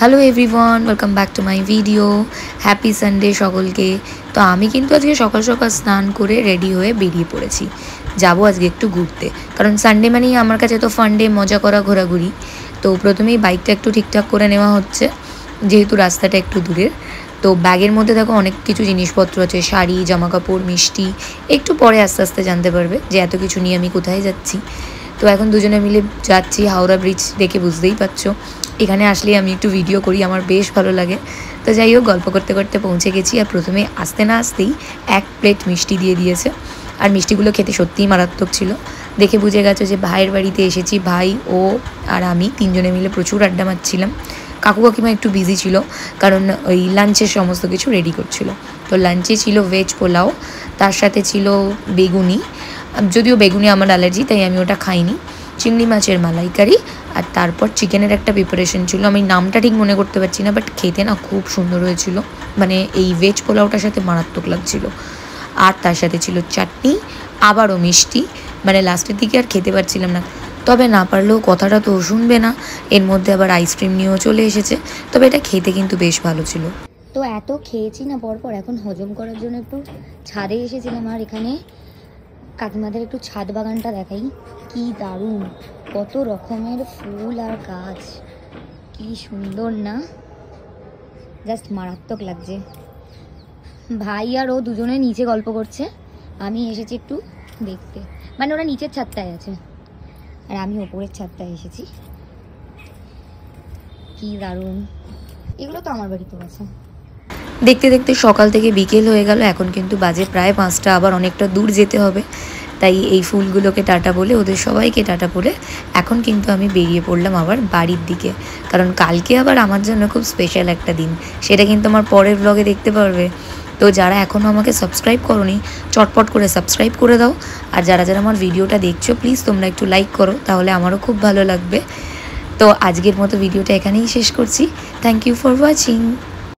Hello everyone, welcome back to my video. Happy Sunday সকলকে। তো আমি কিন্তু আজকে সকাল সকাল স্নান করে রেডি হয়ে বেরিয়ে পড়েছি। যাব আজকে একটু ঘুরতে, কারণ সানডে মানেই আমার কাছে তো ফান ডে, মজা করা, ঘোরাঘুরি। তো প্রথমেই বাইকটা একটু ঠিকঠাক করে নেওয়া হচ্ছে, যেহেতু রাস্তাটা একটু দূরের। তো ব্যাগের মধ্যে দেখো অনেক কিছু জিনিসপত্র আছে, শাড়ি, জামাকাপড়, মিষ্টি। একটু পরে আস্তে আস্তে জানতে পারবে যে এত কিছু নিয়ে আমি কোথায় যাচ্ছি। তো এখন দুজনে মিলে যাচ্ছি। হাওড়া ব্রিজ দেখে বুঝতেই পারছো, এখানে আসলে আমি একটু ভিডিও করি, আমার বেশ ভালো লাগে। তো যাই হোক, গল্প করতে করতে পৌঁছে গেছি। আর প্রথমে আসতে না আসতেই 1 প্লেট মিষ্টি দিয়ে দিয়েছে। আর মিষ্টিগুলো খেতে সত্যিই মারাত্মক ছিল। দেখে বুঝে গেছো যে ভাইয়ের বাড়িতে এসেছি। ভাই, ও আর আমি তিনজনে মিলে প্রচুর আড্ডা মারছিলাম। কাকু কাকিমা একটু বিজি ছিল, কারণ ওই লাঞ্চের সমস্ত কিছু রেডি করছিল। তো লাঞ্চে ছিল ভেজ পোলাও, তার সাথে ছিল বেগুনি। যদিও বেগুনি আমার অ্যালার্জি, তাই আমি ওটা খাইনি। চিংড়ি মাছের মালাইকারি, আর তারপর চিকেনের একটা প্রিপারেশন ছিল, আমি নামটা ঠিক মনে করতে পারছি না, বাট খেতে না খুব সুন্দর হয়েছিল। মানে এই ভেজ পোলাওটার সাথে মারাত্মক লাগছিল। আর তার সাথে ছিল চাটনি, আবারও মিষ্টি। মানে লাস্টের দিকে আর খেতে পারছিলাম না। তবে না পারলেও কথাটা তো শুনবে না, এর মধ্যে আবার আইসক্রিম নিয়েও চলে এসেছে। তবে এটা খেতে কিন্তু বেশ ভালো ছিল। তো এত খেয়েছি না পরপর, এখন হজম করার জন্য একটু ছাদে এসেছিলাম। আর এখানে কাকিমাদের একটু ছাদ বাগানটা দেখাই, কি দারুণ, কত রকমের ফুল আর গাছ, কি সুন্দর না, জাস্ট মারাত্মক লাগছে। ভাই আর ও দুজনে নিচে গল্প করছে, আমি এসেছি একটু দেখতে। মানে ওরা নিচের ছাদটায় আছে আর আমি ওপরের ছাদটায় এসেছি। কি দারুণ, এগুলো তো আমার বাড়িতেও আছে। দেখতে দেখতে সকাল থেকে বিকেল হয়ে গেল, এখন কিন্তু বাজে প্রায় 5টা। আবার অনেকটা দূর যেতে হবে, তাই এই ফুলগুলোকে টাটা বলে, ওদের সবাইকে টাটা বলে এখন কিন্তু আমি বেরিয়ে পড়লাম আবার বাড়ির দিকে। কারণ কালকে আবার আমার জন্য খুব স্পেশাল একটা দিন, সেটা কিন্তু আমার পরের ব্লগে দেখতে পারবে। তো যারা এখনও আমাকে সাবস্ক্রাইব করোনি, চটপট করে সাবস্ক্রাইব করে দাও। আর যারা যারা আমার ভিডিওটা দেখছো, প্লিজ তোমরা একটু লাইক করো, তাহলে আমারও খুব ভালো লাগবে। তো আজকের মতো ভিডিওটা এখানেই শেষ করছি। Thank you for watching.